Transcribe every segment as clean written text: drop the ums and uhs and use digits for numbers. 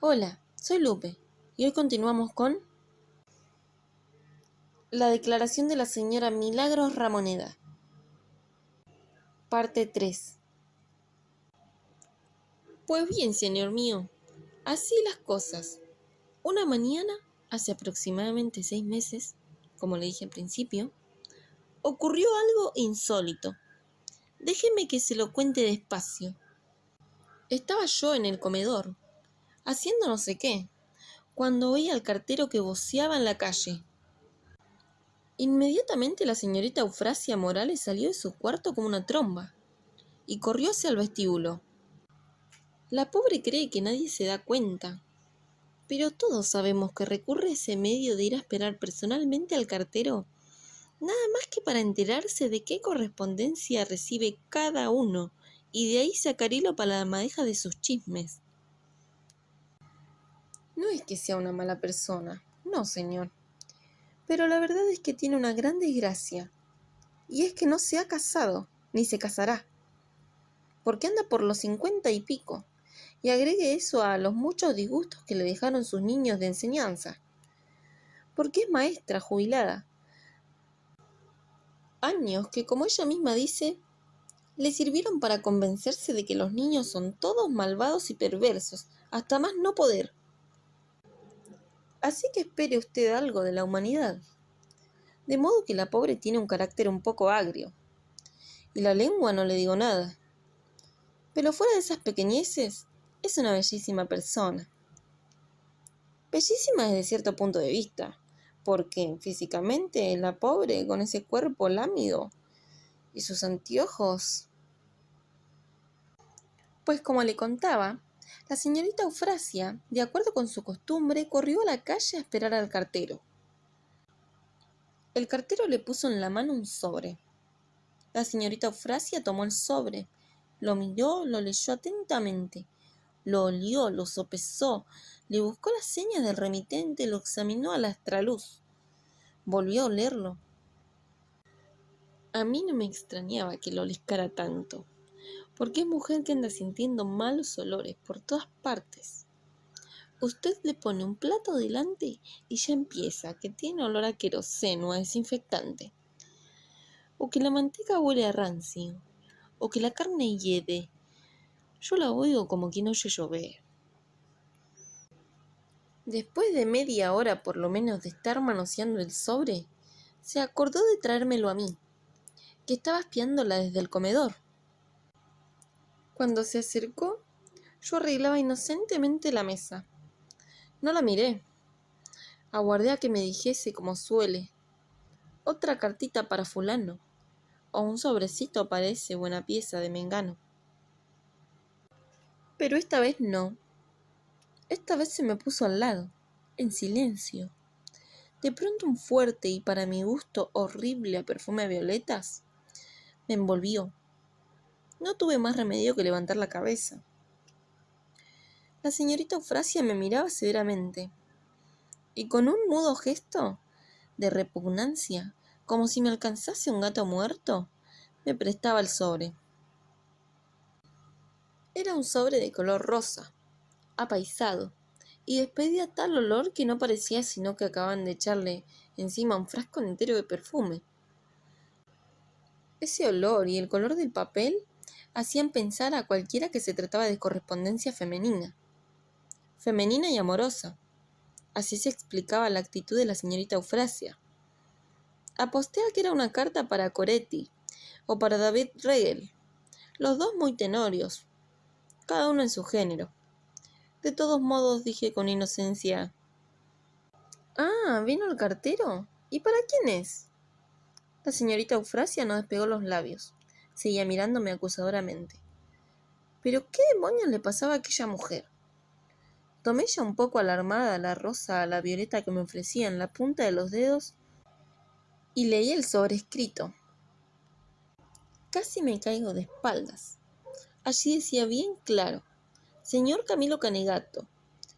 Hola, soy Lupe y hoy continuamos con la declaración de la señora Milagros Ramoneda, parte 3. Pues bien, señor mío, así las cosas. Una mañana, hace aproximadamente 6 meses, como le dije al principio, ocurrió algo insólito. Déjeme que se lo cuente despacio. Estaba yo en el comedor, haciendo no sé qué, cuando oí al cartero que voceaba en la calle. Inmediatamente la señorita Eufrasia Morales salió de su cuarto como una tromba y corrió hacia el vestíbulo. La pobre cree que nadie se da cuenta, pero todos sabemos que recurre a ese medio de ir a esperar personalmente al cartero, nada más que para enterarse de qué correspondencia recibe cada uno y de ahí sacar hilo para la madeja de sus chismes. No es que sea una mala persona, no, señor, pero la verdad es que tiene una gran desgracia, y es que no se ha casado, ni se casará, porque anda por los 50 y pico, y agregue eso a los muchos disgustos que le dejaron sus niños de enseñanza, porque es maestra jubilada. Años que, como ella misma dice, le sirvieron para convencerse de que los niños son todos malvados y perversos, hasta más no poder. Así que espere usted algo de la humanidad. De modo que la pobre tiene un carácter un poco agrio, y la lengua no le digo nada. Pero fuera de esas pequeñeces, es una bellísima persona. Bellísima desde cierto punto de vista, porque físicamente la pobre con ese cuerpo lámido y sus anteojos. Pues como le contaba, la señorita Eufrasia, de acuerdo con su costumbre, corrió a la calle a esperar al cartero. El cartero le puso en la mano un sobre. La señorita Eufrasia tomó el sobre, lo miró, lo leyó atentamente, lo olió, lo sopesó, le buscó las señas del remitente, lo examinó a la extraluz. Volvió a olerlo. A mí no me extrañaba que lo oliscara tanto, porque es mujer que anda sintiendo malos olores por todas partes. Usted le pone un plato delante y ya empieza, que tiene olor a queroseno, a desinfectante, o que la manteca huele a rancio, o que la carne hiede. Yo la oigo como quien oye llover. Después de media hora por lo menos de estar manoseando el sobre, se acordó de traérmelo a mí, que estaba espiándola desde el comedor. Cuando se acercó, yo arreglaba inocentemente la mesa. No la miré. Aguardé a que me dijese, como suele, otra cartita para fulano, o un sobrecito para ese buena pieza de mengano. Pero esta vez no. Esta vez se me puso al lado, en silencio. De pronto un fuerte y para mi gusto horrible perfume a violetas me envolvió. No tuve más remedio que levantar la cabeza. La señorita Eufrasia me miraba severamente, y con un mudo gesto de repugnancia, como si me alcanzase un gato muerto, me prestaba el sobre. Era un sobre de color rosa, apaisado, y despedía tal olor que no parecía sino que acababan de echarle encima un frasco entero de perfume. Ese olor y el color del papel hacían pensar a cualquiera que se trataba de correspondencia femenina y amorosa. Así se explicaba la actitud de la señorita Eufrasia. Aposté a que era una carta para Coretti o para David Regel, los dos muy tenorios, cada uno en su género. De todos modos dije con inocencia: «Ah, ¿vino el cartero? ¿Y para quién es?». La señorita Eufrasia no despegó los labios. Seguía mirándome acusadoramente. ¿Pero qué demonios le pasaba a aquella mujer? Tomé ya un poco alarmada la rosa a la violeta que me ofrecía en la punta de los dedos y leí el sobrescrito. Casi me caigo de espaldas. Allí decía bien claro: «Señor Camilo Canegato,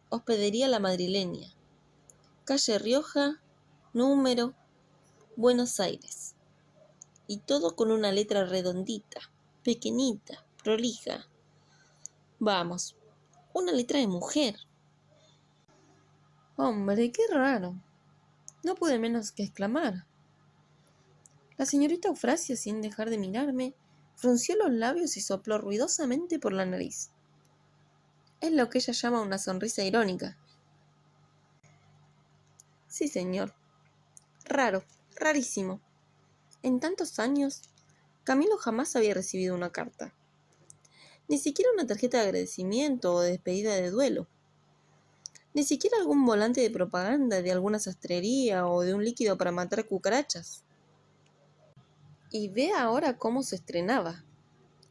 Hospedería La Madrileña, calle Rioja, número, Buenos Aires». Y todo con una letra redondita, pequeñita, prolija. Vamos, una letra de mujer. Hombre, qué raro. No pude menos que exclamar. La señorita Eufrasia, sin dejar de mirarme, frunció los labios y sopló ruidosamente por la nariz. Es lo que ella llama una sonrisa irónica. Sí, señor. Raro, rarísimo. En tantos años, Camilo jamás había recibido una carta. Ni siquiera una tarjeta de agradecimiento o de despedida de duelo. Ni siquiera algún volante de propaganda de alguna sastrería o de un líquido para matar cucarachas. Y ve ahora cómo se estrenaba,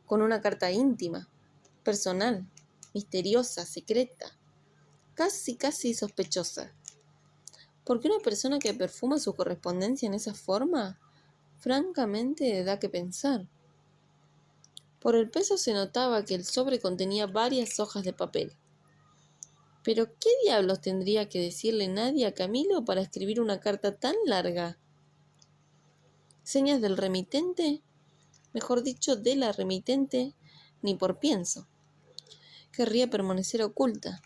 con una carta íntima, personal, misteriosa, secreta, casi sospechosa. Porque una persona que perfuma su correspondencia en esa forma, francamente da que pensar. Por el peso se notaba que el sobre contenía varias hojas de papel. Pero ¿qué diablos tendría que decirle nadie a Camilo para escribir una carta tan larga? Señas del remitente, mejor dicho, de la remitente, ni por pienso. Querría permanecer oculta.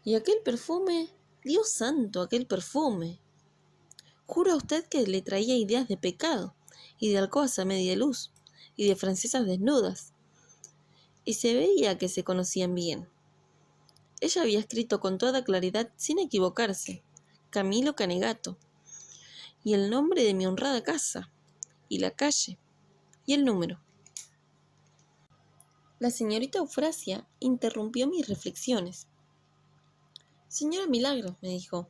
Y aquel perfume, Dios santo, aquel perfume. Juro a usted que le traía ideas de pecado, y de alcobas a media luz, y de francesas desnudas. Y se veía que se conocían bien. Ella había escrito con toda claridad, sin equivocarse, Camilo Canegato, y el nombre de mi honrada casa, y la calle, y el número. La señorita Eufrasia interrumpió mis reflexiones. Señora Milagros, me dijo,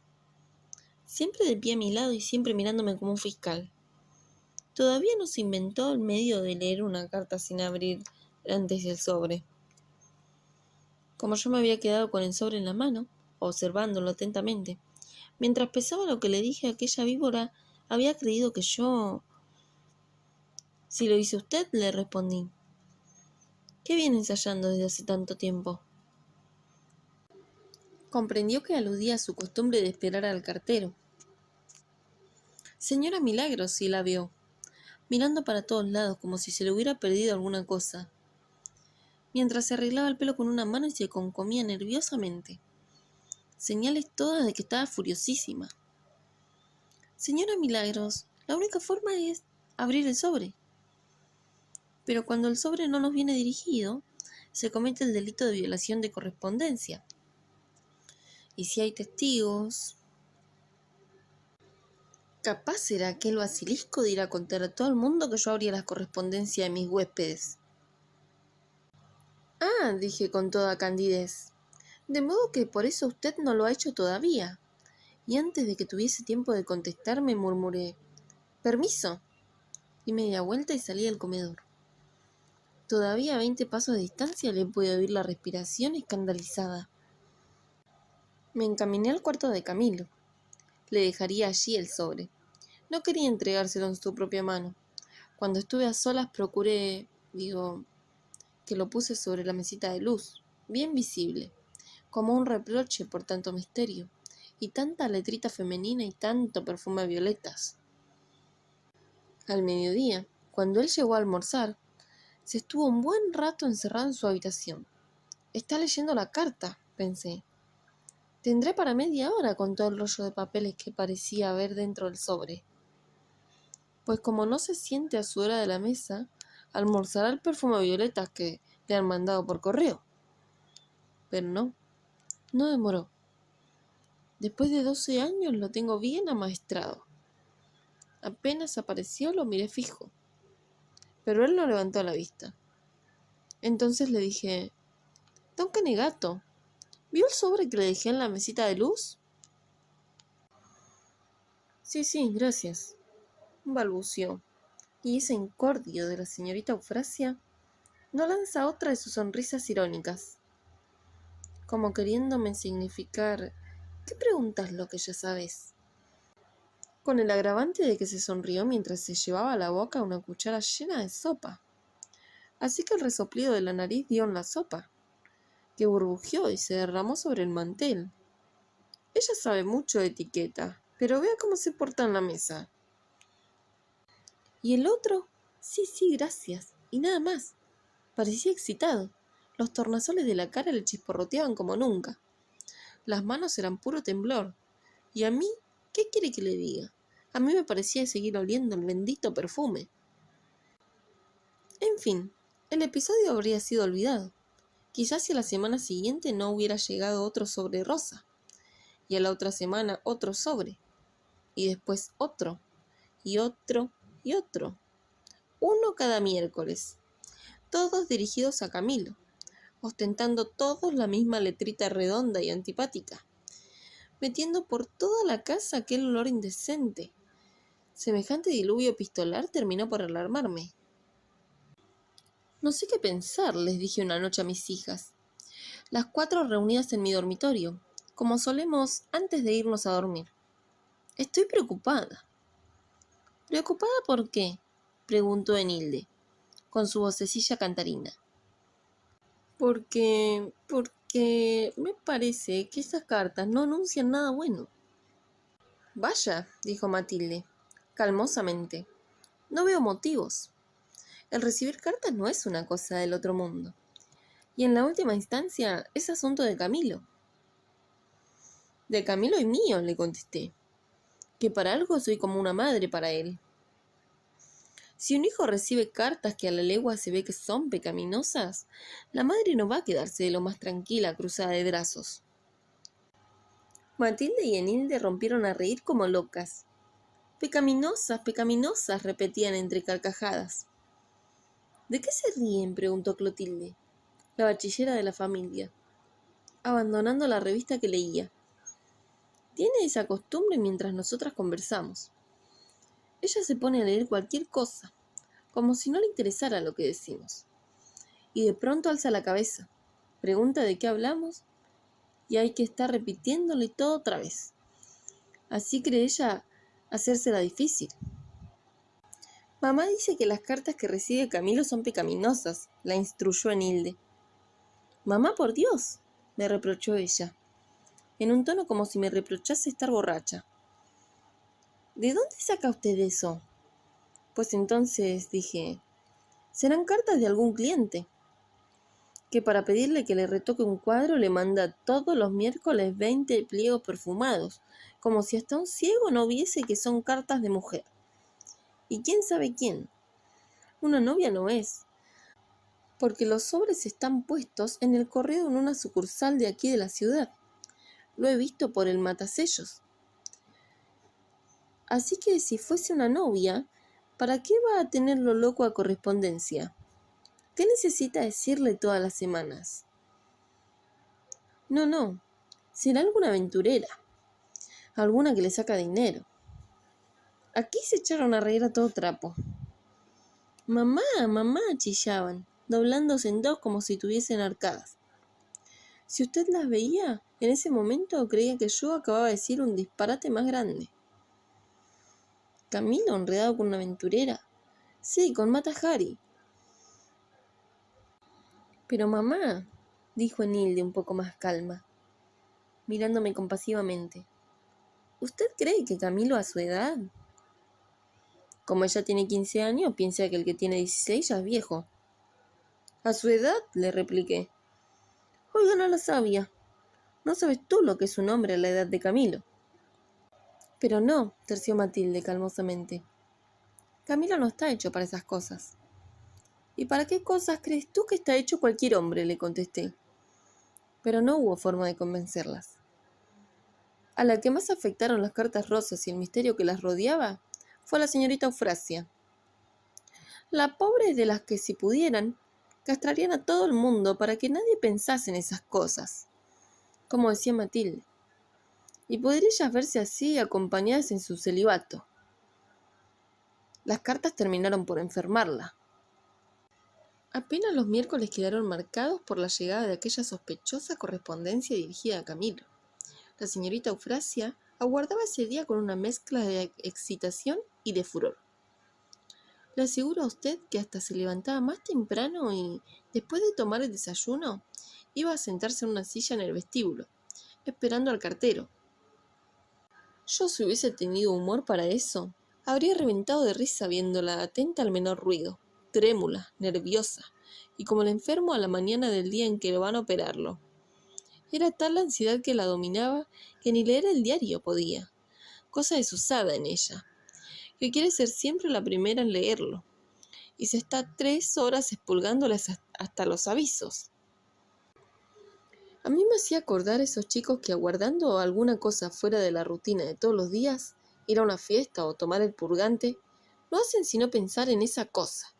siempre de pie a mi lado y siempre mirándome como un fiscal. Todavía no se inventó el medio de leer una carta sin abrir antes el sobre. Como yo me había quedado con el sobre en la mano, observándolo atentamente, mientras pensaba lo que le dije a aquella víbora, había creído que yo... Si lo hizo usted, le respondí. ¿Qué viene ensayando desde hace tanto tiempo? Comprendió que aludía a su costumbre de esperar al cartero. Señora Milagros, sí la vio, mirando para todos lados como si se le hubiera perdido alguna cosa, mientras se arreglaba el pelo con una mano y se concomía nerviosamente. Señales todas de que estaba furiosísima. Señora Milagros, la única forma es abrir el sobre. Pero cuando el sobre no nos viene dirigido, se comete el delito de violación de correspondencia. Y si hay testigos... Capaz será aquel basilisco de ir a contar a todo el mundo que yo abría la correspondencia de mis huéspedes. Ah, dije con toda candidez. De modo que por eso usted no lo ha hecho todavía. Y antes de que tuviese tiempo de contestarme, murmuré, «Permiso». Di media vuelta y salí del comedor. Todavía a 20 pasos de distancia le pude oír la respiración escandalizada. Me encaminé al cuarto de Camilo. Le dejaría allí el sobre. No quería entregárselo en su propia mano. Cuando estuve a solas procuré, que lo puse sobre la mesita de luz, bien visible, como un reproche por tanto misterio, y tanta letrita femenina y tanto perfume a violetas. Al mediodía, cuando él llegó a almorzar, se estuvo un buen rato encerrado en su habitación. Está leyendo la carta, pensé. Tendré para media hora con todo el rollo de papeles que parecía haber dentro del sobre. Pues como no se siente a su hora de la mesa, almorzará el perfume a violetas que le han mandado por correo. Pero no demoró. Después de 12 años lo tengo bien amaestrado. Apenas apareció lo miré fijo, pero él no levantó la vista. Entonces le dije, «Don Canegato, ¿vio el sobre que le dejé en la mesita de luz?» Sí, gracias», balbució, y ese incordio de la señorita Eufrasia no lanza otra de sus sonrisas irónicas, como queriéndome significar, «¿Qué preguntas lo que ya sabes?», con el agravante de que se sonrió mientras se llevaba a la boca una cuchara llena de sopa. Así que el resoplido de la nariz dio en la sopa, que burbujeó y se derramó sobre el mantel. Ella sabe mucho de etiqueta, pero vea cómo se porta en la mesa. ¿Y el otro? Sí, gracias. Y nada más. Parecía excitado. Los tornasoles de la cara le chisporroteaban como nunca. Las manos eran puro temblor. ¿Y a mí? ¿Qué quiere que le diga? A mí me parecía seguir oliendo el bendito perfume. En fin, el episodio habría sido olvidado. Quizás si a la semana siguiente no hubiera llegado otro sobre rosa, y a la otra semana otro sobre, y después otro, y otro, y otro. Uno cada miércoles, todos dirigidos a Camilo, ostentando todos la misma letrita redonda y antipática, metiendo por toda la casa aquel olor indecente. Semejante diluvio epistolar terminó por alarmarme. No sé qué pensar, les dije una noche a mis hijas, las 4 reunidas en mi dormitorio, como solemos antes de irnos a dormir. Estoy preocupada. ¿Preocupada por qué?, preguntó Enilde, con su vocecilla cantarina. Porque me parece que esas cartas no anuncian nada bueno. Vaya, dijo Matilde, calmosamente, no veo motivos. El recibir cartas no es una cosa del otro mundo. Y en la última instancia es asunto de Camilo. De Camilo y mío, le contesté, que para algo soy como una madre para él. Si un hijo recibe cartas que a la legua se ve que son pecaminosas, la madre no va a quedarse de lo más tranquila cruzada de brazos. Matilde y Enilde rompieron a reír como locas. Pecaminosas, pecaminosas, repetían entre carcajadas. ¿De qué se ríen?, preguntó Clotilde, la bachillera de la familia, abandonando la revista que leía. Tiene esa costumbre mientras nosotras conversamos. Ella se pone a leer cualquier cosa, como si no le interesara lo que decimos. Y de pronto alza la cabeza, pregunta de qué hablamos, y hay que estar repitiéndole todo otra vez. Así cree ella hacérsela difícil. Mamá dice que las cartas que recibe Camilo son pecaminosas, la instruyó Enilde. Mamá, por Dios, me reprochó ella, en un tono como si me reprochase estar borracha. ¿De dónde saca usted eso? Pues entonces dije, serán cartas de algún cliente, que para pedirle que le retoque un cuadro le manda todos los miércoles 20 pliegos perfumados, como si hasta un ciego no viese que son cartas de mujer. ¿Y quién sabe quién? Una novia no es, porque los sobres están puestos en el correo en una sucursal de aquí de la ciudad. Lo he visto por el matasellos. Así que si fuese una novia, ¿para qué va a tenerlo loco a correspondencia? ¿Qué necesita decirle todas las semanas? No, será alguna aventurera, alguna que le saca dinero. Aquí se echaron a reír a todo trapo. Mamá, mamá, chillaban, doblándose en dos como si tuviesen arcadas. Si usted las veía, en ese momento creía que yo acababa de decir un disparate más grande. Camilo enredado con una aventurera. Sí, con Mata Hari. Pero mamá, dijo Enilde un poco más calma, mirándome compasivamente, ¿usted cree que Camilo a su edad? Como ella tiene 15 años, piensa que el que tiene 16 ya es viejo. ¿A su edad?, le repliqué. Oiga, no lo sabía. No sabes tú lo que es un hombre a la edad de Camilo. Pero no, terció Matilde calmosamente. Camilo no está hecho para esas cosas. ¿Y para qué cosas crees tú que está hecho cualquier hombre?, le contesté. Pero no hubo forma de convencerlas. A la que más afectaron las cartas rosas y el misterio que las rodeaba fue a la señorita Eufrasia. La pobre de las que, si pudieran, castrarían a todo el mundo para que nadie pensase en esas cosas, como decía Matilde, y poder ellas verse así acompañadas en su celibato. Las cartas terminaron por enfermarla. Apenas los miércoles quedaron marcados por la llegada de aquella sospechosa correspondencia dirigida a Camilo. La señorita Eufrasia aguardaba ese día con una mezcla de excitación y de furor. Le aseguro a usted que hasta se levantaba más temprano y, después de tomar el desayuno, iba a sentarse en una silla en el vestíbulo, esperando al cartero. Yo, si hubiese tenido humor para eso, habría reventado de risa viéndola atenta al menor ruido, trémula, nerviosa, y como el enfermo a la mañana del día en que lo van a operarlo. Era tal la ansiedad que la dominaba que ni leer el diario podía, cosa desusada en ella, que quiere ser siempre la primera en leerlo, y se está 3 horas expurgándolas hasta los avisos. A mí me hacía acordar a esos chicos que aguardando alguna cosa fuera de la rutina de todos los días, ir a una fiesta o tomar el purgante, no hacen sino pensar en esa cosa,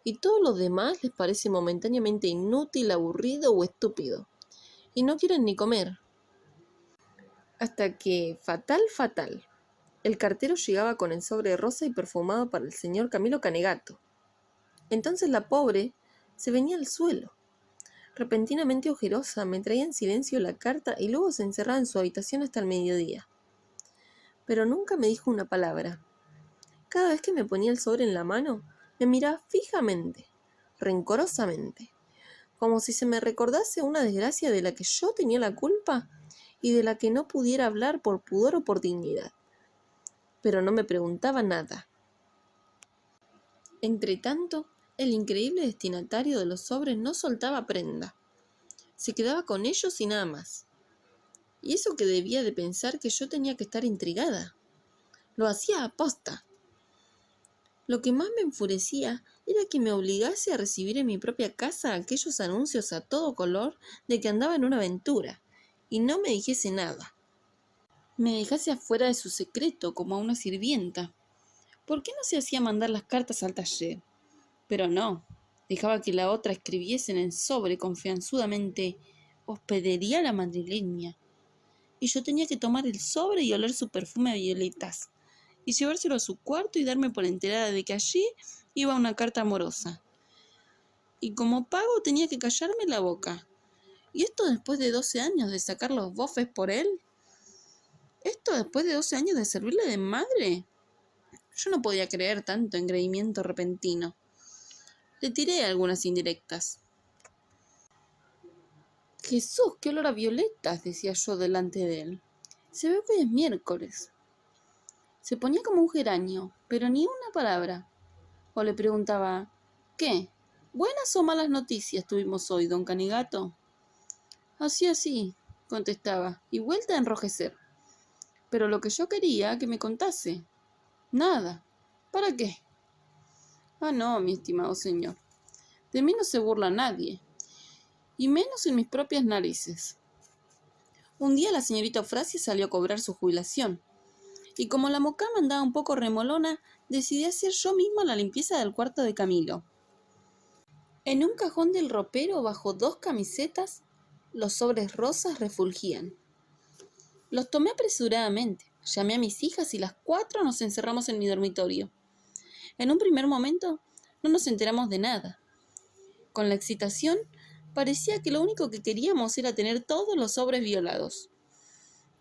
y todo lo demás les parece momentáneamente inútil, aburrido o estúpido, y no quieren ni comer. Hasta que, fatal, el cartero llegaba con el sobre rosa y perfumado para el señor Camilo Canegato. Entonces la pobre se venía al suelo. Repentinamente ojerosa, me traía en silencio la carta y luego se encerraba en su habitación hasta el mediodía. Pero nunca me dijo una palabra. Cada vez que me ponía el sobre en la mano, me miraba fijamente, rencorosamente, como si se me recordase una desgracia de la que yo tenía la culpa y de la que no pudiera hablar por pudor o por dignidad. Pero no me preguntaba nada. Entretanto, el increíble destinatario de los sobres no soltaba prenda. Se quedaba con ellos y nada más. Y eso que debía de pensar que yo tenía que estar intrigada. Lo hacía aposta. Lo que más me enfurecía era que me obligase a recibir en mi propia casa aquellos anuncios a todo color de que andaba en una aventura, y no me dijese nada. Me dejase afuera de su secreto como a una sirvienta. ¿Por qué no se hacía mandar las cartas al taller? Pero no, dejaba que la otra escribiese en el sobre confianzudamente «Hospedería la madrileña». Y yo tenía que tomar el sobre y oler su perfume a violetas, y llevárselo a su cuarto y darme por enterada de que allí iba una carta amorosa. Y como pago tenía que callarme la boca. ¿Y esto después de 12 años de sacar los bofes por él? ¿Esto después de 12 años de servirle de madre? Yo no podía creer tanto engreimiento repentino. Le tiré algunas indirectas. «Jesús, qué olor a violetas», decía yo delante de él. «Se ve que hoy es miércoles». Se ponía como un geranio, pero ni una palabra. O le preguntaba, «¿Qué? ¿Buenas o malas noticias tuvimos hoy, don Canegato?» Así, contestaba, y vuelta a enrojecer. Pero lo que yo quería que me contase. Nada. ¿Para qué? Ah, no, mi estimado señor. De mí no se burla nadie, y menos en mis propias narices. Un día la señorita Eufrasia salió a cobrar su jubilación, y como la mucama andaba un poco remolona, decidí hacer yo misma la limpieza del cuarto de Camilo. En un cajón del ropero, bajo 2 camisetas, los sobres rosas refulgían. Los tomé apresuradamente, llamé a mis hijas y las 4 nos encerramos en mi dormitorio. En un primer momento no nos enteramos de nada. Con la excitación, parecía que lo único que queríamos era tener todos los sobres violados,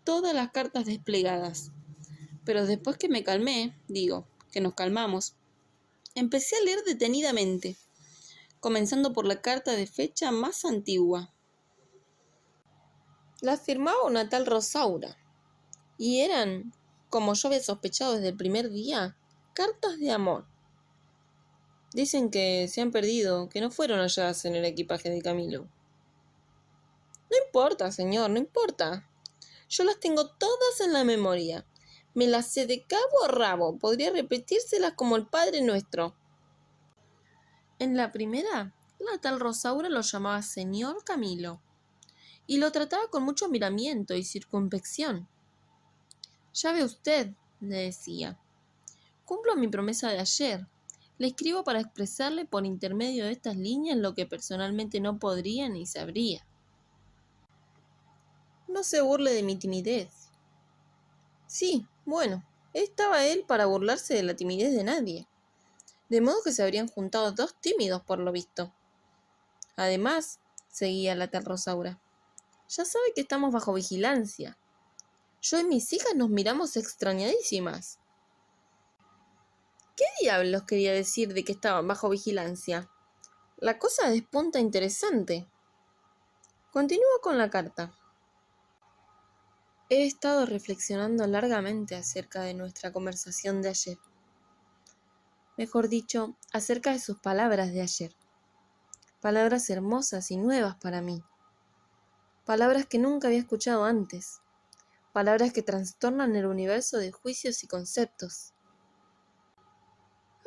todas las cartas desplegadas. Pero después que me calmé, que nos calmamos, empecé a leer detenidamente, comenzando por la carta de fecha más antigua. La firmaba una tal Rosaura, y eran, como yo había sospechado desde el primer día, cartas de amor. Dicen que se han perdido, que no fueron halladas en el equipaje de Camilo. No importa, señor, no importa. Yo las tengo todas en la memoria. Me las sé de cabo a rabo. Podría repetírselas como el Padre Nuestro. En la primera, la tal Rosaura lo llamaba señor Camilo, y lo trataba con mucho miramiento y circunspección. «Ya ve usted», le decía, «cumplo mi promesa de ayer. Le escribo para expresarle por intermedio de estas líneas lo que personalmente no podría ni sabría. No se burle de mi timidez». Sí, bueno, estaba él para burlarse de la timidez de nadie. De modo que se habrían juntado 2 tímidos, por lo visto. Además, seguía la tal Rosaura, ya sabe que estamos bajo vigilancia. Yo y mis hijas nos miramos extrañadísimas. ¿Qué diablos quería decir de que estaban bajo vigilancia? La cosa despunta interesante. Continúo con la carta. He estado reflexionando largamente acerca de nuestra conversación de ayer. Mejor dicho, acerca de sus palabras de ayer. Palabras hermosas y nuevas para mí. Palabras que nunca había escuchado antes. Palabras que trastornan el universo de juicios y conceptos.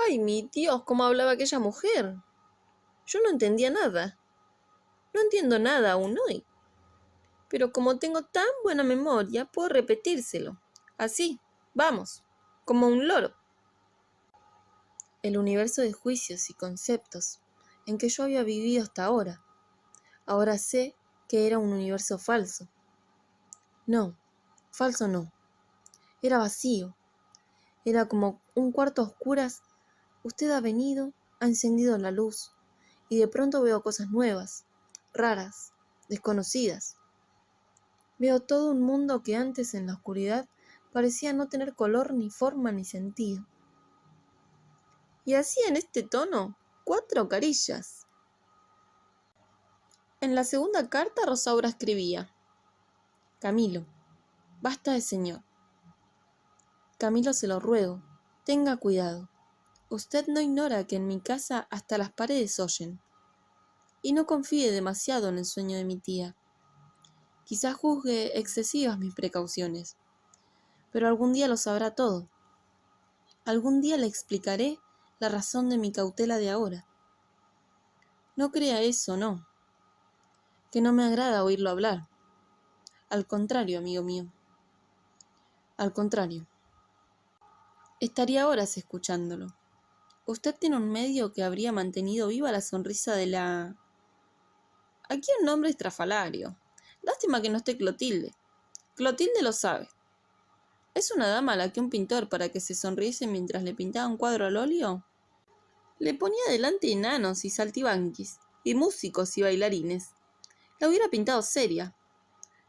¡Ay, mi Dios! ¿Cómo hablaba aquella mujer? Yo no entendía nada. No entiendo nada aún hoy. Pero como tengo tan buena memoria, puedo repetírselo. Así, vamos, como un loro. El universo de juicios y conceptos en que yo había vivido hasta ahora. Ahora sé que era un universo falso. No, falso no. Era vacío. Era como un cuarto a oscuras. Usted ha venido, ha encendido la luz, y de pronto veo cosas nuevas, raras, desconocidas. Veo todo un mundo que antes en la oscuridad parecía no tener color, ni forma, ni sentido. Y así en este tono, 4 carillas. En la segunda carta Rosaura escribía: Camilo, basta de señor. Camilo, se lo ruego, tenga cuidado. Usted no ignora que en mi casa hasta las paredes oyen. Y no confíe demasiado en el sueño de mi tía. Quizás juzgue excesivas mis precauciones, pero algún día lo sabrá todo. Algún día le explicaré la razón de mi cautela de ahora. No crea eso, no, que no me agrada oírlo hablar. Al contrario, amigo mío. Al contrario. Estaría horas escuchándolo. Usted tiene un medio que habría mantenido viva la sonrisa de la... Aquí un nombre estrafalario. Lástima que no esté Clotilde. Clotilde lo sabe. ¿Es una dama a la que un pintor, para que se sonriese mientras le pintaba un cuadro al óleo, le ponía delante enanos y saltibanquis, y músicos y bailarines? La hubiera pintado seria.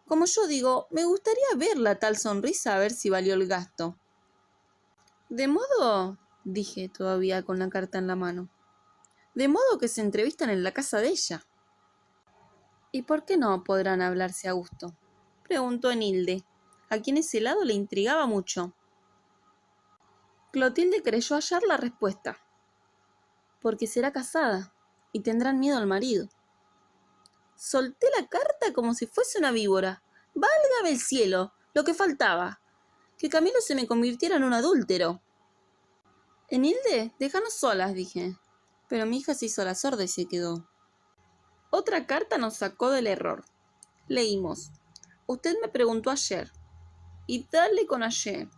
Como yo digo, me gustaría ver la tal sonrisa, a ver si valió el gasto. De modo, dije todavía con la carta en la mano, de modo que se entrevistan en la casa de ella. ¿Y por qué no podrán hablarse a gusto?, preguntó Enilde, a quien ese lado le intrigaba mucho. Clotilde creyó hallar la respuesta. Porque será casada, y tendrán miedo al marido. Solté la carta como si fuese una víbora. ¡Válgame el cielo! Lo que faltaba. Que Camilo se me convirtiera en un adúltero. Enilde, déjanos solas, dije. Pero mi hija se hizo la sorda y se quedó. Otra carta nos sacó del error. Leímos: Usted me preguntó ayer. Y dale con ayer.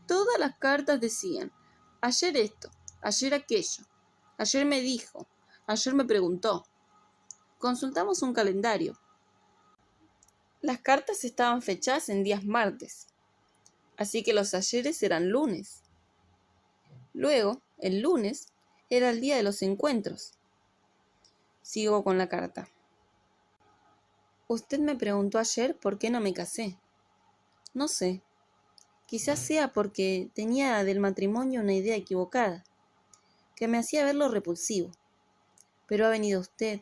Todas las cartas decían: ayer esto, ayer aquello, ayer me dijo, ayer me preguntó. Consultamos un calendario. Las cartas estaban fechadas en días martes, así que los ayeres eran lunes. Luego, el lunes, era el día de los encuentros. Sigo con la carta. Usted me preguntó ayer por qué no me casé. No sé. Quizás sea porque tenía del matrimonio una idea equivocada, que me hacía verlo repulsivo. Pero ha venido usted,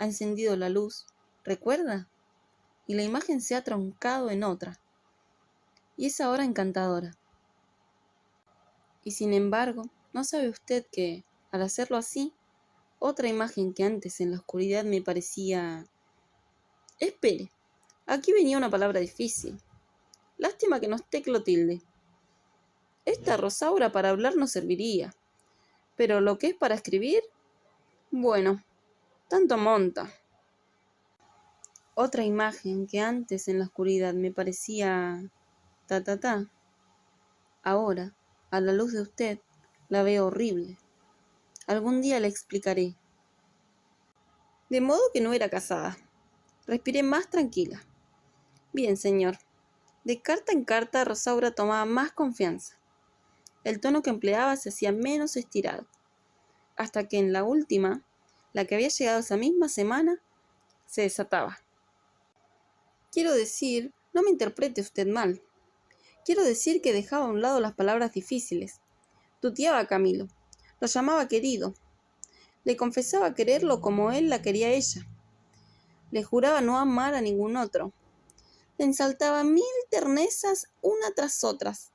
ha encendido la luz, ¿recuerda? Y la imagen se ha troncado en otra. Y es ahora encantadora. Y sin embargo, ¿no sabe usted que, al hacerlo así, otra imagen que antes en la oscuridad me parecía... Espere, aquí venía una palabra difícil. Lástima que no esté Clotilde. Esta Rosaura para hablar no serviría, pero lo que es para escribir, bueno, tanto monta. Otra imagen que antes en la oscuridad me parecía... Ahora, a la luz de usted, la veo horrible. Algún día le explicaré. De modo que no era casada. Respiré más tranquila. Bien, señor. De carta en carta Rosaura tomaba más confianza. El tono que empleaba se hacía menos estirado. Hasta que en la última, la que había llegado esa misma semana, se desataba. Quiero decir, no me interprete usted mal. Quiero decir que dejaba a un lado las palabras difíciles. Tuteaba a Camilo. Lo llamaba querido. Le confesaba quererlo como él la quería a ella. Le juraba no amar a ningún otro. Le ensaltaba 1000 ternezas una tras otras.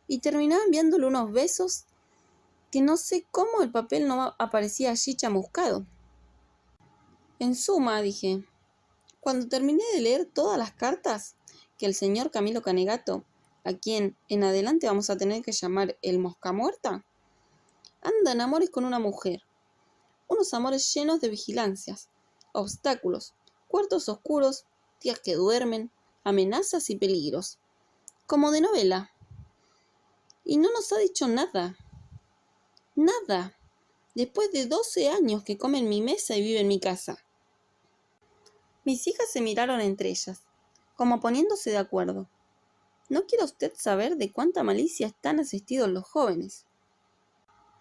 Y terminaba enviándole unos besos que no sé cómo el papel no aparecía allí chamuscado. En suma, dije, Cuando terminé de leer todas las cartas que el señor Camilo Canegato, a quien en adelante vamos a tener que llamar el Mosca Muerta, anda en amores con una mujer. Unos amores llenos de vigilancias, obstáculos, cuartos oscuros, tías que duermen, amenazas y peligros. Como de novela. Y no nos ha dicho nada. Nada. Después de 12 años que come en mi mesa y vive en mi casa. Mis hijas se miraron entre ellas, como poniéndose de acuerdo. ¿No quiere usted saber de cuánta malicia están asistidos los jóvenes?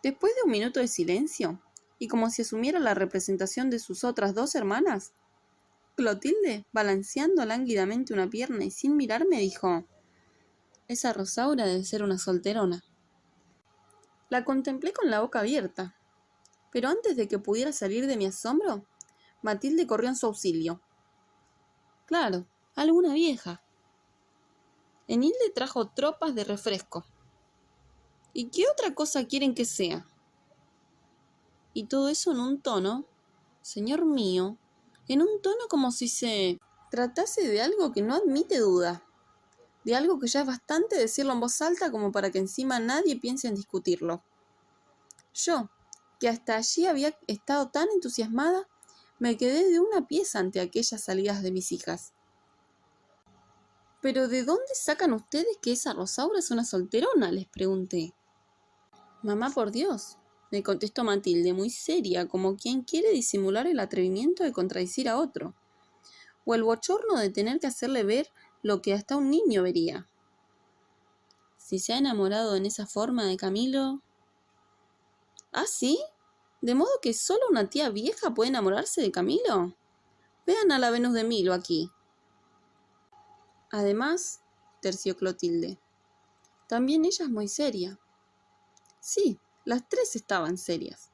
Después de un minuto de silencio, y como si asumiera la representación de sus otras 2 hermanas, Clotilde, balanceando lánguidamente una pierna y sin mirarme, dijo: «Esa Rosaura debe ser una solterona». La contemplé con la boca abierta, pero antes de que pudiera salir de mi asombro, Matilde corrió en su auxilio. Claro, alguna vieja. Enilde trajo tropas de refresco. ¿Y qué otra cosa quieren que sea? Y todo eso en un tono, señor mío, en un tono como si se tratase de algo que no admite duda, de algo que ya es bastante decirlo en voz alta como para que encima nadie piense en discutirlo. Yo, que hasta allí había estado tan entusiasmada, me quedé de una pieza ante aquellas salidas de mis hijas. ¿Pero de dónde sacan ustedes que esa Rosaura es una solterona?, les pregunté. Mamá, por Dios, me contestó Matilde, muy seria, como quien quiere disimular el atrevimiento de contradecir a otro, o el bochorno de tener que hacerle ver lo que hasta un niño vería. Si se ha enamorado en esa forma de Camilo... ¿Ah, sí? ¿De modo que solo una tía vieja puede enamorarse de Camilo? Vean a la Venus de Milo aquí. Además, terció Clotilde, también ella es muy seria. Sí, las 3 estaban serias,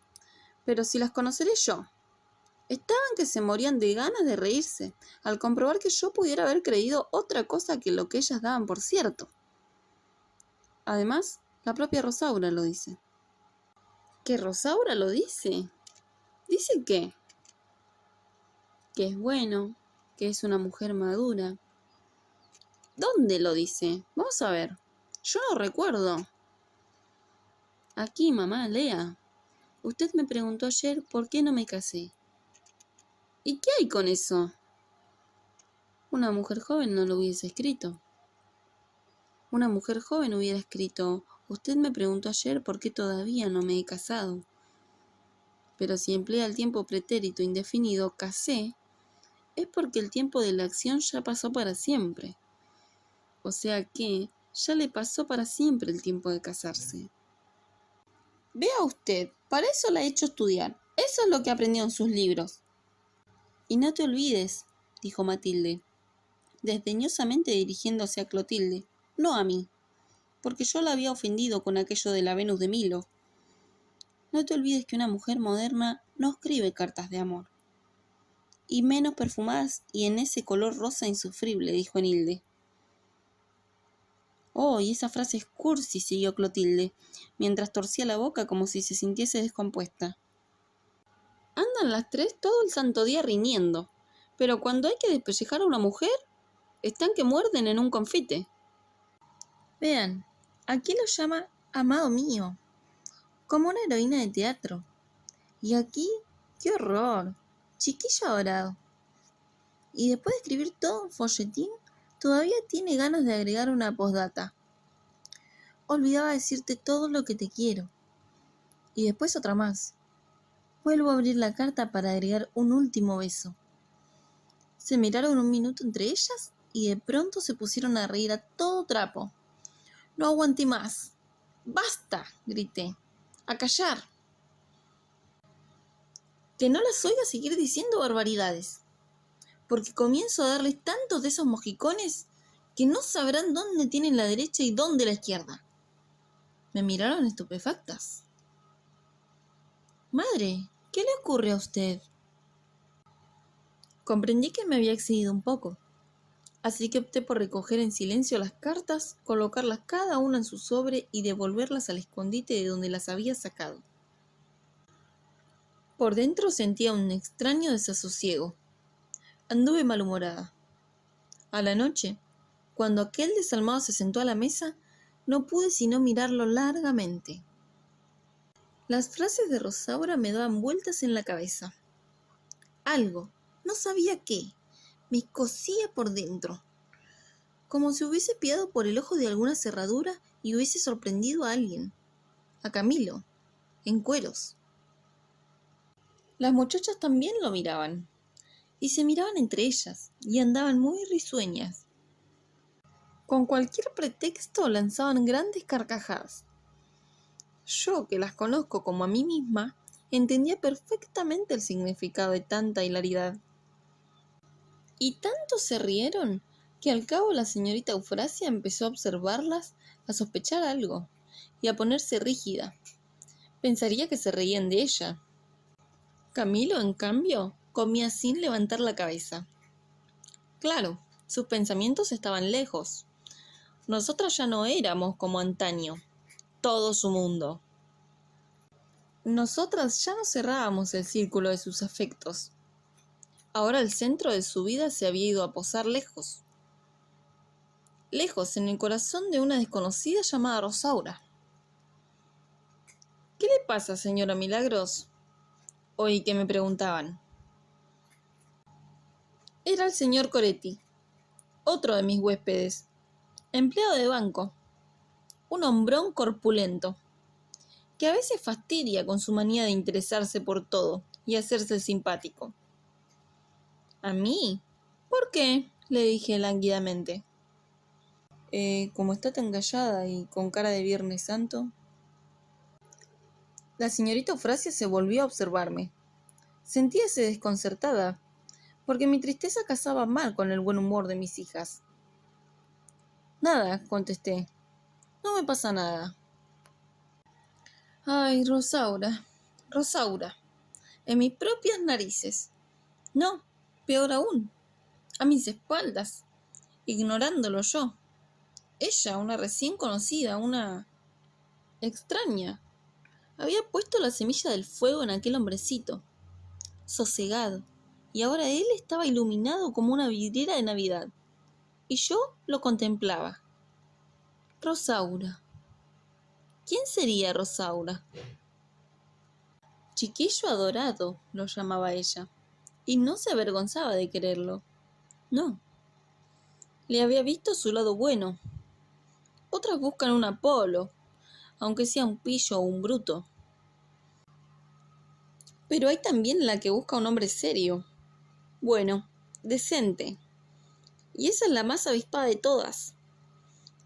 pero si las conoceré yo. Estaban que se morían de ganas de reírse al comprobar que yo pudiera haber creído otra cosa que lo que ellas daban por cierto. Además, la propia Rosaura lo dice. ¿Qué Rosaura lo dice? ¿Dice qué? Que es bueno, que es una mujer madura. ¿Dónde lo dice? Vamos a ver. Yo no recuerdo. Aquí, mamá, lea. Usted me preguntó ayer por qué no me casé. ¿Y qué hay con eso? Una mujer joven no lo hubiese escrito. Una mujer joven hubiera escrito: usted me preguntó ayer por qué todavía no me he casado. Pero si emplea el tiempo pretérito indefinido casé, es porque el tiempo de la acción ya pasó para siempre. O sea que ya le pasó para siempre el tiempo de casarse. Vea usted, para eso la he hecho estudiar. Eso es lo que aprendió en sus libros. Y no te olvides, dijo Matilde, desdeñosamente dirigiéndose a Clotilde, no a mí, porque yo la había ofendido con aquello de la Venus de Milo. No te olvides que una mujer moderna no escribe cartas de amor. Y menos perfumadas y en ese color rosa insufrible, dijo Enilde. Oh, y esa frase es cursi, siguió Clotilde, mientras torcía la boca como si se sintiese descompuesta. Andan las 3 todo el santo día riñendo, pero cuando hay que despellejar a una mujer, están que muerden en un confite. Vean, aquí lo llama amado mío, como una heroína de teatro. Y aquí, ¡qué horror! Chiquillo adorado. Y después de escribir todo un folletín, todavía tiene ganas de agregar una postdata. Olvidaba decirte todo lo que te quiero. Y después otra más. Vuelvo a abrir la carta para agregar un último beso. Se miraron un minuto entre ellas y de pronto se pusieron a reír a todo trapo. No aguanté más. ¡Basta!, grité. ¡A callar! Que no las oiga seguir diciendo barbaridades, porque comienzo a darles tantos de esos mojicones que no sabrán dónde tienen la derecha y dónde la izquierda. Me miraron estupefactas. Madre, ¿qué le ocurre a usted? Comprendí que me había excedido un poco, así que opté por recoger en silencio las cartas, colocarlas cada una en su sobre y devolverlas al escondite de donde las había sacado. Por dentro sentía un extraño desasosiego. Anduve malhumorada. A la noche, cuando aquel desalmado se sentó a la mesa, no pude sino mirarlo largamente. Las frases de Rosaura me daban vueltas en la cabeza. Algo, no sabía qué, me cosía por dentro, como si hubiese piado por el ojo de alguna cerradura y hubiese sorprendido a alguien, a Camilo, en cueros. Las muchachas también lo miraban, y se miraban entre ellas, y andaban muy risueñas. Con cualquier pretexto lanzaban grandes carcajadas. Yo, que las conozco como a mí misma, entendía perfectamente el significado de tanta hilaridad. Y tanto se rieron que al cabo la señorita Eufrasia empezó a observarlas, a sospechar algo y a ponerse rígida. Pensaría que se reían de ella. Camilo, en cambio, comía sin levantar la cabeza. Claro, sus pensamientos estaban lejos. Nosotras ya no éramos como antaño, todo su mundo. Nosotras ya no cerrábamos el círculo de sus afectos. Ahora el centro de su vida se había ido a posar lejos. Lejos, en el corazón de una desconocida llamada Rosaura. ¿Qué le pasa, señora Milagros? Oí que me preguntaban. Era el señor Coretti, otro de mis huéspedes, empleado de banco, un hombrón corpulento, que a veces fastidia con su manía de interesarse por todo y hacerse simpático. ¿A mí? ¿Por qué? Le dije lánguidamente. Como está tan callada y con cara de Viernes Santo. La señorita Eufrasia se volvió a observarme. Sentíase desconcertada, porque mi tristeza casaba mal con el buen humor de mis hijas. Nada, contesté. No me pasa nada. Ay, Rosaura, Rosaura, en mis propias narices. No, peor aún, a mis espaldas, ignorándolo yo. Ella, una recién conocida, una extraña, había puesto la semilla del fuego en aquel hombrecito, sosegado, y ahora él estaba iluminado como una vidriera de Navidad, y yo lo contemplaba. Rosaura. ¿Quién sería Rosaura? Chiquillo adorado, lo llamaba ella, y no se avergonzaba de quererlo. No. Le había visto su lado bueno. Otras buscan un Apolo, aunque sea un pillo o un bruto. Pero hay también la que busca un hombre serio, bueno, decente. Y esa es la más avispada de todas.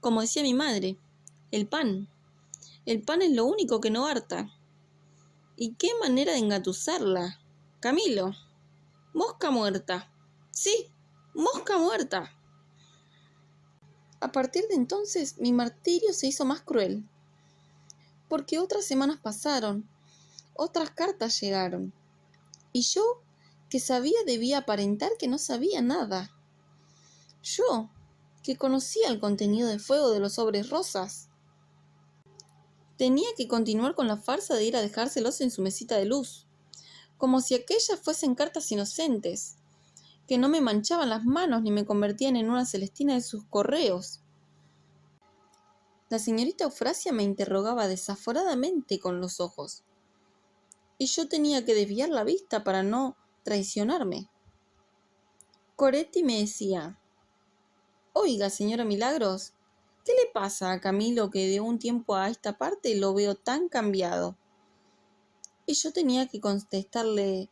Como decía mi madre, el pan. El pan es lo único que no harta. ¿Y qué manera de engatusarla? Camilo, mosca muerta. Sí, mosca muerta. A partir de entonces mi martirio se hizo más cruel, porque otras semanas pasaron, otras cartas llegaron, y yo, que sabía, debía aparentar que no sabía nada. Yo, que conocía el contenido de fuego de los sobres rosas, tenía que continuar con la farsa de ir a dejárselos en su mesita de luz, como si aquellas fuesen cartas inocentes, que no me manchaban las manos ni me convertían en una Celestina de sus correos. La señorita Eufrasia me interrogaba desaforadamente con los ojos, y yo tenía que desviar la vista para no traicionarme. Coretti me decía: «Oiga, señora Milagros, ¿qué le pasa a Camilo que de un tiempo a esta parte lo veo tan cambiado?». Y yo tenía que contestarle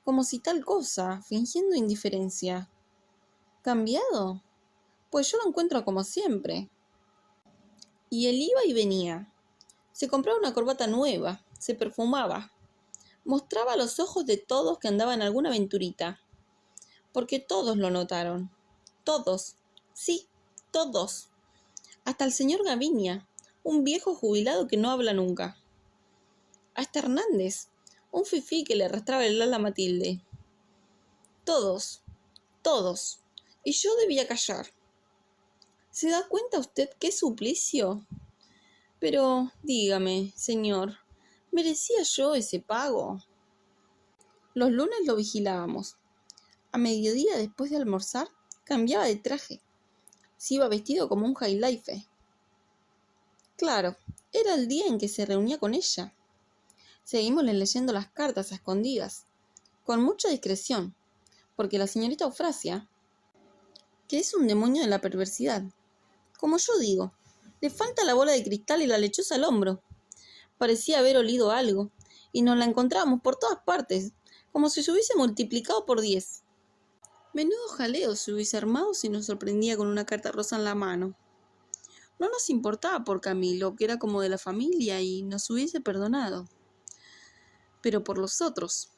como si tal cosa, fingiendo indiferencia. ¿Cambiado? Pues yo lo encuentro como siempre. Y él iba y venía. Se compraba una corbata nueva, se perfumaba. Mostraba los ojos de todos que andaban en alguna aventurita. Porque todos lo notaron. Todos. Sí, todos. Hasta el señor Gavinia, un viejo jubilado que no habla nunca. Hasta Hernández, un fifí que le arrastraba el ala a Matilde. Todos, todos. Y yo debía callar. ¿Se da cuenta usted qué suplicio? Pero, dígame, señor, ¿merecía yo ese pago? Los lunes lo vigilábamos. A mediodía, después de almorzar, cambiaba de traje. Se iba vestido como un high life. Claro, era el día en que se reunía con ella. Seguimosle leyendo las cartas a escondidas, con mucha discreción, porque la señorita Eufrasia, que es un demonio de la perversidad, como yo digo, le falta la bola de cristal y la lechuza al hombro. Parecía haber olido algo, y nos la encontrábamos por todas partes, como si se hubiese multiplicado por 10. Menudo jaleo se hubiese armado si nos sorprendía con una carta rosa en la mano. No nos importaba por Camilo, que era como de la familia y nos hubiese perdonado. Pero por los otros,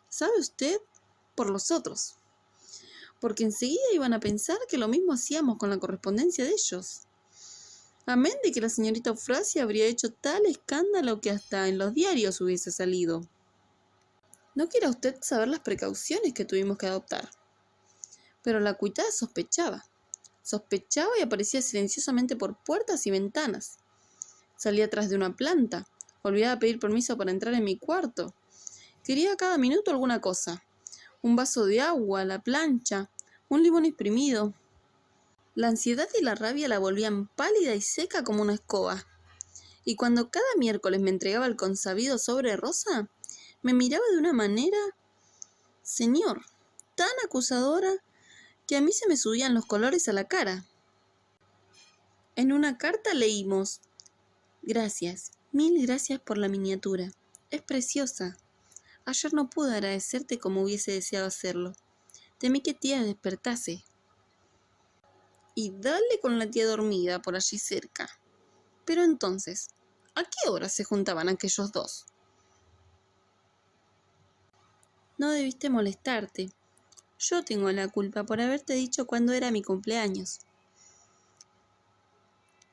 ¿sabe usted? Por los otros. Porque enseguida iban a pensar que lo mismo hacíamos con la correspondencia de ellos. Amén de que la señorita Eufrasia habría hecho tal escándalo que hasta en los diarios hubiese salido. No quiera usted saber las precauciones que tuvimos que adoptar. Pero la cuitada sospechaba. Sospechaba y aparecía silenciosamente por puertas y ventanas. Salía atrás de una planta. Olvidaba pedir permiso para entrar en mi cuarto. Quería cada minuto alguna cosa. Un vaso de agua, la plancha, un limón exprimido. La ansiedad y la rabia la volvían pálida y seca como una escoba. Y cuando cada miércoles me entregaba el consabido sobre rosa, me miraba de una manera, señor, tan acusadora, que a mí se me subían los colores a la cara. En una carta leímos: gracias, mil gracias por la miniatura. Es preciosa. Ayer no pude agradecerte como hubiese deseado hacerlo. Temí que tía despertase. Y dale con la tía dormida por allí cerca. Pero entonces, ¿a qué hora se juntaban aquellos dos? No debiste molestarte. Yo tengo la culpa por haberte dicho cuándo era mi cumpleaños.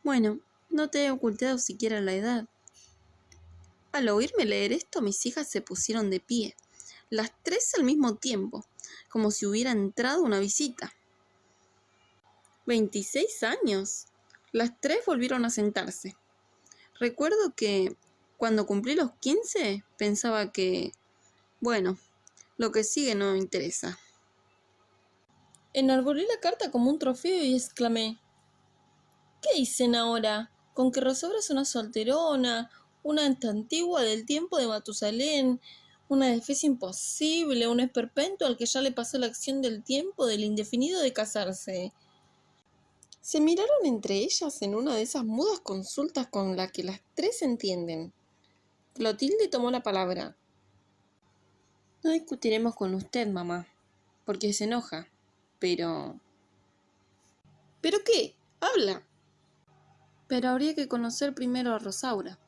Bueno, no te he ocultado siquiera la edad. Al oírme leer esto, mis hijas se pusieron de pie, las tres al mismo tiempo, como si hubiera entrado una visita. 26 años. Las tres volvieron a sentarse. Recuerdo que, cuando cumplí los 15, pensaba que, bueno, lo que sigue no me interesa. Enarbolé la carta como un trofeo y exclamé: ¿qué dicen ahora? ¿Con que Rosaura es una solterona, una antigua del tiempo de Matusalén, una especie imposible, un esperpento al que ya le pasó la acción del tiempo, del indefinido de casarse? Se miraron entre ellas en una de esas mudas consultas con las que las tres entienden. Clotilde tomó la palabra. No discutiremos con usted, mamá, porque se enoja, pero... ¿Pero qué? ¡Habla! Pero habría que conocer primero a Rosaura.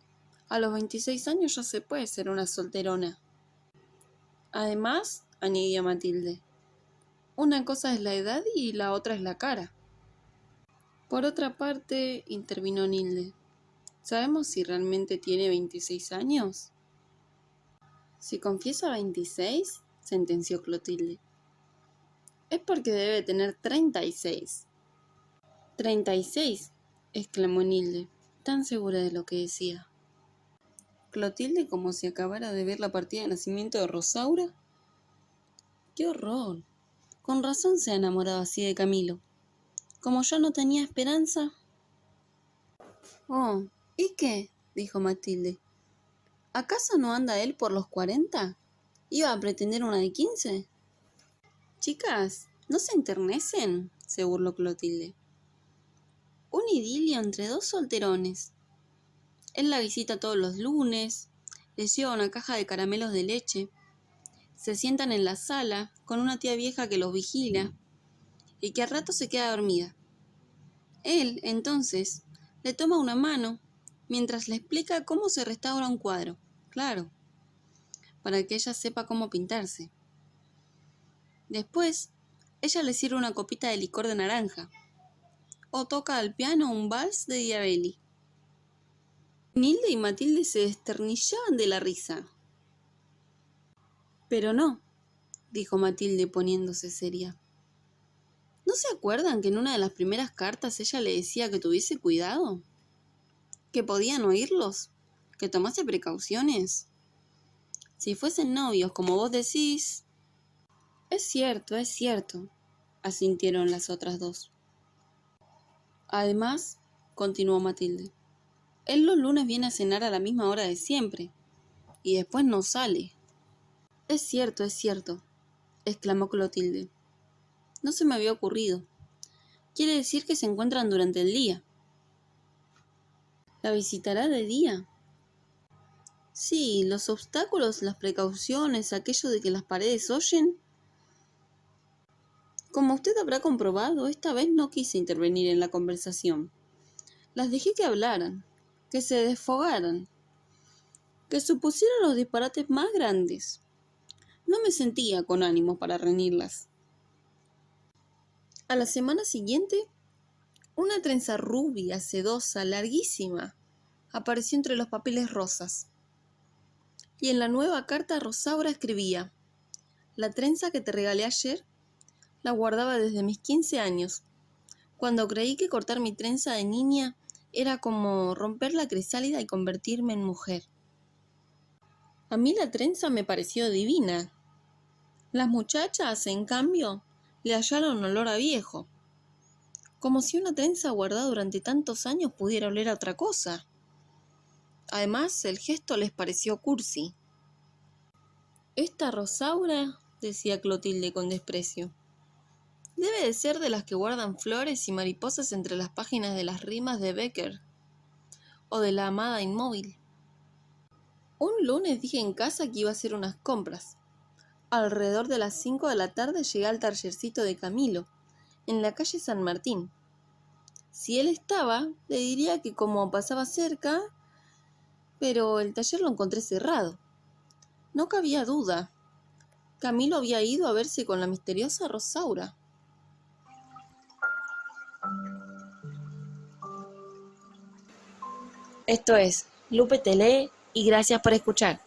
A los 26 años ya se puede ser una solterona. Además, añadió Matilde, una cosa es la edad y la otra es la cara. Por otra parte, intervino Nilde, ¿sabemos si realmente tiene 26 años? Si confiesa 26, sentenció Clotilde, es porque debe tener 36. 36, exclamó Nilde, tan segura de lo que decía. Clotilde, como si acabara de ver la partida de nacimiento de Rosaura. ¡Qué horror! Con razón se ha enamorado así de Camilo. Como yo no tenía esperanza. Oh, ¿y qué? Dijo Matilde. ¿Acaso no anda él por los 40? ¿Iba a pretender una de 15? Chicas, ¿no se enternecen?, se burló Clotilde. Un idilio entre dos solterones. Él la visita todos los lunes, les lleva una caja de caramelos de leche, se sientan en la sala con una tía vieja que los vigila y que a rato se queda dormida. Él, entonces, le toma una mano mientras le explica cómo se restaura un cuadro, claro, para que ella sepa cómo pintarse. Después, ella le sirve una copita de licor de naranja o toca al piano un vals de Diabelli. Nilde y Matilde se desternillaban de la risa. Pero no, dijo Matilde poniéndose seria. ¿No se acuerdan que en una de las primeras cartas ella le decía que tuviese cuidado? ¿Que podían oírlos? ¿Que tomase precauciones? Si fuesen novios, como vos decís... es cierto, asintieron las otras dos. Además, continuó Matilde, él los lunes viene a cenar a la misma hora de siempre, y después no sale. Es cierto, exclamó Clotilde. No se me había ocurrido. Quiere decir que se encuentran durante el día. ¿La visitará de día? Sí, los obstáculos, las precauciones, aquello de que las paredes oyen. Como usted habrá comprobado, esta vez no quise intervenir en la conversación. Las dejé que hablaran, que se desfogaran, que supusieran los disparates más grandes. No me sentía con ánimo para reñirlas. A la semana siguiente, una trenza rubia, sedosa, larguísima, apareció entre los papeles rosas. Y en la nueva carta Rosaura escribía: la trenza que te regalé ayer la guardaba desde mis 15 años, cuando creí que cortar mi trenza de niña era como romper la crisálida y convertirme en mujer. A mí la trenza me pareció divina. Las muchachas, en cambio, le hallaron olor a viejo, como si una trenza guardada durante tantos años pudiera oler a otra cosa. Además, el gesto les pareció cursi. Esta Rosaura, decía Clotilde con desprecio, debe de ser de las que guardan flores y mariposas entre las páginas de las rimas de Becker o de la amada inmóvil. Un lunes dije en casa que iba a hacer unas compras. Alrededor de las 5 de la tarde llegué al tallercito de Camilo, en la calle San Martín. Si él estaba, le diría que como pasaba cerca, pero el taller lo encontré cerrado. No cabía duda. Camilo había ido a verse con la misteriosa Rosaura. Esto es Lupe te lee y gracias por escuchar.